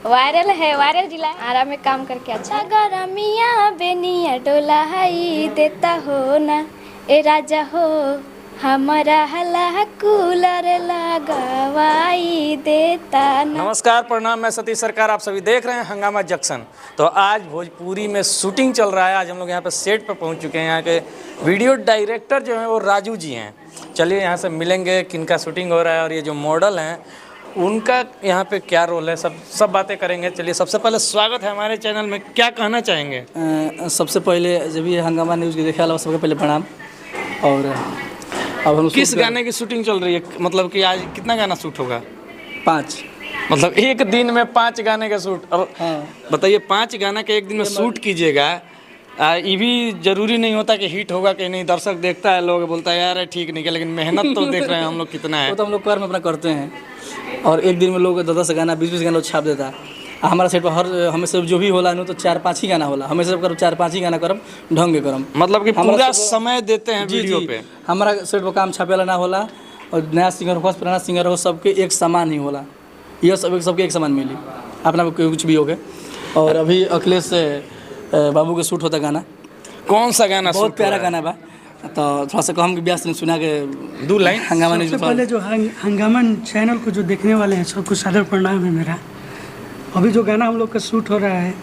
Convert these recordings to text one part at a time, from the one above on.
Viral है, viral जिला आरा में काम करके अच्छा। गरमिया बेनिया डोला हाई देता हो ना ए राजा हो, हमारा हला कूलर लगवाई देता ना। नमस्कार, प्रणाम, मैं सतीश सरकार। आप सभी देख रहे हैं हंगामा जंक्शन। तो आज भोजपुरी में शूटिंग चल रहा है। आज हम लोग यहाँ पे सेट पे पहुँच चुके हैं। यहाँ के वीडियो डायरेक्टर जो हैं वो राजू जी हैं। चलिए यहाँ से मिलेंगे किनका शूटिंग हो रहा है और ये जो मॉडल हैं उनका यहाँ पे क्या रोल है, सब बातें करेंगे। चलिए, सबसे पहले स्वागत है हमारे चैनल में। क्या कहना चाहेंगे? सबसे पहले जब ये हंगामा न्यूज़ के देखे वाला सबसे पहले प्रणाम। और अब हम किस गाने की शूटिंग चल रही है? मतलब कि आज कितना गाना शूट होगा? 5। मतलब एक दिन में 5 गाने का शूट। और बताइए, 5 गाना के एक दिन में शूट कीजिएगा। ये भी जरूरी नहीं होता कि हिट होगा कि नहीं। दर्शक देखता है, लोग बोलता है यार ठीक नहीं है, लेकिन मेहनत तो देख रहे हैं हम लोग कितना है। वो तो हम लोग कर्म अपना करते हैं और एक दिन में लोग 10-10 गाना 20-20 गाना छाप देता है। हमारा सेट पर हमेशा जो भी होला तो 4-5 ही गाना होला। हमेशा सब 4-5 ही गाना करम, ढंग के करम। मतलब कि पूरा समय देते हैं वीडियो पे। हमारा सेट पर काम छापेला ना होला और नया सिंगर हो पुराना सिंगर हो सबके एक समान ही होला। यह सबके एक समान मिली, अपना कुछ भी हो गए। और अभी अखिलेश बाबू के शूट होता गाना। कौन सा गाना? बहुत प्यारा गाना बा। तो थोड़ा सा कम ब्यास सुना के 2 लाइन हंगामा न्यूज़। सबसे पहले जो हंगामा चैनल को जो देखने वाले हैं सबको सादर प्रणाम है मेरा। अभी जो गाना हम लोग का शूट हो रहा है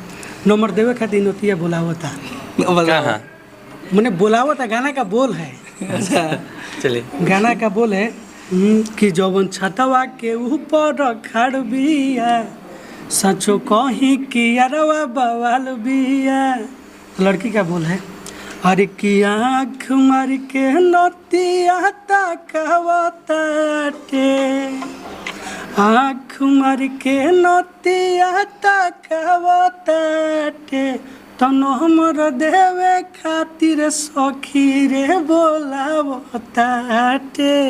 नंबर देवे खातिर नोतिया बोलावता। मैंने बोलावता गाना का बोल है। अच्छा चलिए, गाना का बोल है कि जौवन छतवा के ऊपर खड़ बिया सचो कहीं कि अरवा बवाल बिया। लड़की का बोल है अरे की आँख मार के नोतिया ताकवताटे, आँख मार के नोतिया ताकवताटे, तनो हमर देवे खातिर सखी रे बोलावताटे।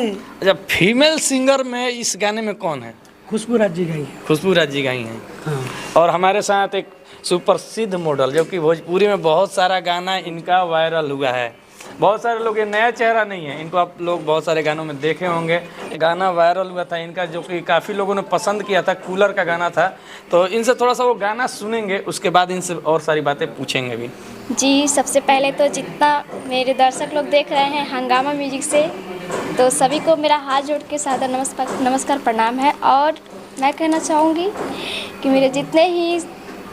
अच्छा, फीमेल सिंगर में इस गाने में कौन है? खुशबू राज जी गाई है। खुशबू राज जी गाई हैं। हाँ। और हमारे साथ एक सुप्रसिद्ध मॉडल जो कि भोजपुरी में बहुत सारा गाना इनका वायरल हुआ है। बहुत सारे लोग, ये नया चेहरा नहीं है, इनको आप लोग बहुत सारे गानों में देखे होंगे। गाना वायरल हुआ था इनका जो कि काफ़ी लोगों ने पसंद किया था, कूलर का गाना था। तो इनसे थोड़ा सा वो गाना सुनेंगे, उसके बाद इनसे और सारी बातें पूछेंगे भी। जी, सबसे पहले तो जितना मेरे दर्शक लोग देख रहे हैं हंगामा म्यूजिक से, तो सभी को मेरा हाथ जोड़ के सादर नमस्कार प्रणाम है। और मैं कहना चाहूँगी कि मेरे जितने ही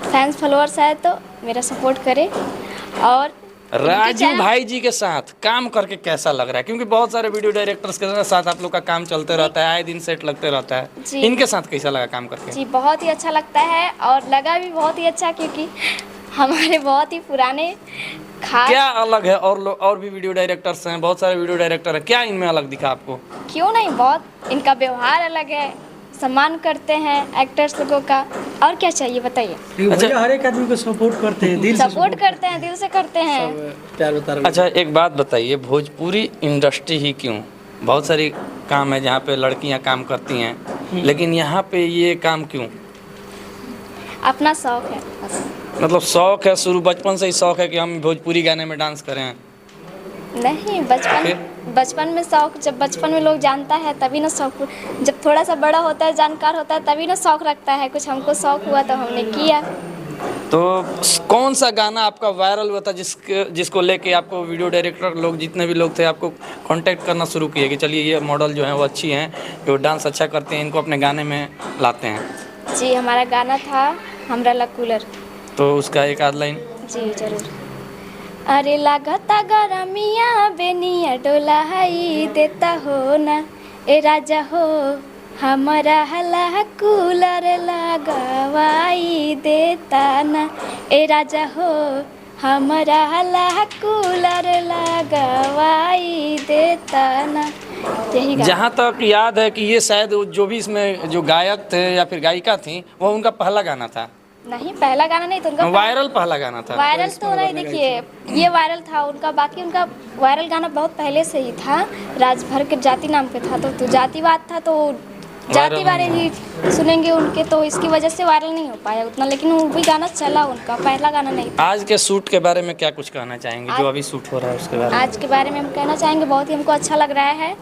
फैंस फॉलोअर्स हैं तो मेरा सपोर्ट करें। और राजू भाई जी के साथ काम करके कैसा लग रहा है? क्योंकि बहुत सारे वीडियो डायरेक्टर्स के साथ आप लोग का काम चलते रहता है, आए दिन सेट लगते रहता है। इनके साथ कैसा लगा काम करके? जी, बहुत ही अच्छा लगता है और लगा भी बहुत ही अच्छा, क्योंकि हमारे बहुत ही पुराने खास। क्या अलग है? और भी वीडियो डायरेक्टर्स हैं, बहुत सारे वीडियो डायरेक्टर हैं, क्या इनमें अलग दिखा आपको? क्यों नहीं, बहुत इनका व्यवहार अलग है, सम्मान करते हैं एक्टर्स लोगों का। और क्या चाहिए बताइए? अच्छा, हर एक आदमी को सपोर्ट करते हैं, दिल से सपोर्ट करते हैं, दिल से करते हैं। प्यार बता रहे। अच्छा, एक बात बताइए, भोजपुरी इंडस्ट्री ही क्यों? बहुत सारी काम है जहाँ पे लड़कियाँ काम करती हैं, लेकिन यहाँ पे ये काम क्यों? अपना शौक है बस। मतलब शौक है, शुरू बचपन से ही शौक है कि हम भोजपुरी गाने में डांस करें? नहीं, बचपन में शौक, जब बचपन में लोग जानता है तभी ना शौक, जब थोड़ा सा बड़ा होता है, जानकार होता है, तभी ना शौक रखता है कुछ। हमको शौक हुआ तो हमने किया। तो कौन सा गाना आपका वायरल हुआ था जिसको लेके आपको वीडियो डायरेक्टर लोग, जितने भी लोग थे, आपको कांटेक्ट करना शुरू किए कि चलिए ये मॉडल जो है वो अच्छी हैं, जो डांस अच्छा करते हैं, इनको अपने गाने में लाते हैं? जी, हमारा गाना था हमरा ला कूलर। तो उसका एक आध लाइन। जी जरूर। अरे लागता गरमिया बेनिया डोला हाई देता हो ना ए राजा हो, हमारा हला कूलर लगवाई देता ना ए राजा हो, हमारा हला कूलर लगवाई देता ना। यही गाना। जहाँ तक याद है कि ये शायद जो भी इसमें जो गायक थे या फिर गायिका थी वो उनका पहला गाना था। नहीं, पहला गाना नहीं था उनका। वायरल पहला गाना था। वायरल तो नहीं, देखिए ये वायरल था उनका, बाकी उनका वायरल गाना बहुत पहले से ही था। राजभर के जाति नाम पे था, तो जातिवाद था, तो जाति बारे ही सुनेंगे उनके, तो इसकी वजह से वायरल नहीं हो पाया उतना, लेकिन वो भी गाना चला उनका, पहला गाना नहीं था। आज के शूट के बारे में क्या कुछ कहना चाहेंगे, जो अभी शूट हो रहा है उसके बारे में? आज के बारे में हम कहना चाहेंगे बहुत ही हमको अच्छा लग रहा है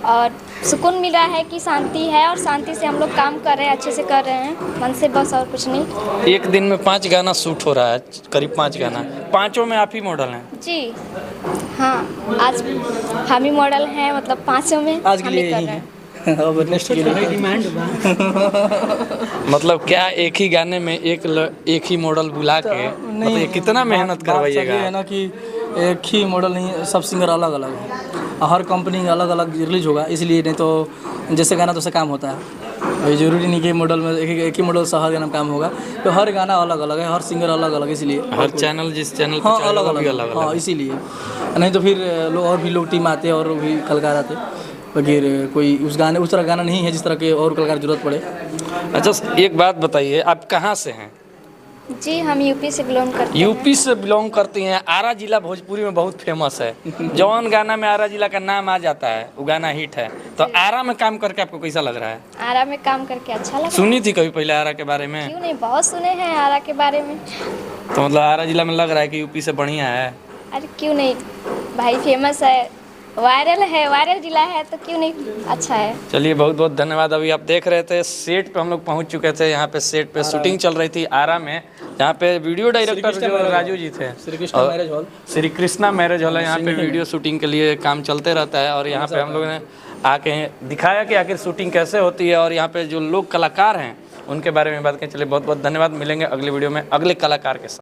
और सुकून मिल रहा है कि शांति है, और शांति से हम लोग काम कर रहे हैं, अच्छे से कर रहे हैं मन से, बस और कुछ नहीं। एक दिन में 5 गाना शूट हो रहा है, करीब 5 गाना, 5 में आप ही मॉडल हैं? जी हाँ, आज हम ही मॉडल हैं, मतलब 5 में आज के हम लिए ही कर यही रहे है। हैं। अब नेक्स्ट के लिए डिमांड बा। मतलब क्या एक ही गाने में एक ही मॉडल बुला के, मतलब ये कितना मेहनत करवाइएगा? है ना कि एक ही मॉडल नहीं, सब सिंगर अलग अलग है, हर कंपनी अलग अलग रिलीज होगा, इसलिए नहीं तो जैसे गाना तो से काम होता है। ये जरूरी नहीं कि मॉडल में एक ही मॉडल से हर गाना काम होगा, तो हर गाना अलग अलग है, हर सिंगर अलग अलग, इसलिए हर चैनल जिस चैनल पे हाँ चल रहा है, अलग वो भी अलग, अलग हाँ अलग। इसीलिए, नहीं तो फिर और भी लोग टीम आते और भी कलाकार आते, बगैर कोई उस तरह गाना नहीं है जिस तरह के और कलाकार जरूरत पड़े। अच्छा एक बात बताइए, आप कहाँ से हैं? जी हम यूपी से बिलोंग करते हैं। यूपी से बिलोंग करती हैं। आरा जिला भोजपुरी में बहुत फेमस है, जौन गाना में आरा जिला का नाम आ जाता है वो गाना हिट है। तो आरा में काम करके आपको कैसा लग रहा है? आरा में काम करके अच्छा लगा। सुनी थी कभी पहले आरा के बारे में? क्यों नहीं, बहुत सुने हैं आरा के बारे में। तो मतलब आरा जिला में लग रहा है कि यूपी से बढ़िया है? अरे क्यों नहीं भाई, फेमस है, वायरल है, वायरल जिला है, तो क्यों नहीं अच्छा है। चलिए बहुत बहुत धन्यवाद। अभी आप देख रहे थे सेट पे हम लोग पहुंच चुके थे, यहाँ पे सेट पे शूटिंग चल रही थी आरा में, जहाँ पे वीडियो डायरेक्टर जो राजू जी थे, Shri Krishna marriage hall, Shri Krishna marriage hall है, यहाँ पे वीडियो शूटिंग के लिए काम चलते रहता है। और यहाँ पे हम लोगों ने आके दिखाया कि आखिर शूटिंग कैसे होती है, और यहाँ पे जो लोग कलाकार हैं उनके बारे में बात करें। चलिए बहुत बहुत धन्यवाद, मिलेंगे अगले वीडियो में अगले कलाकार के साथ।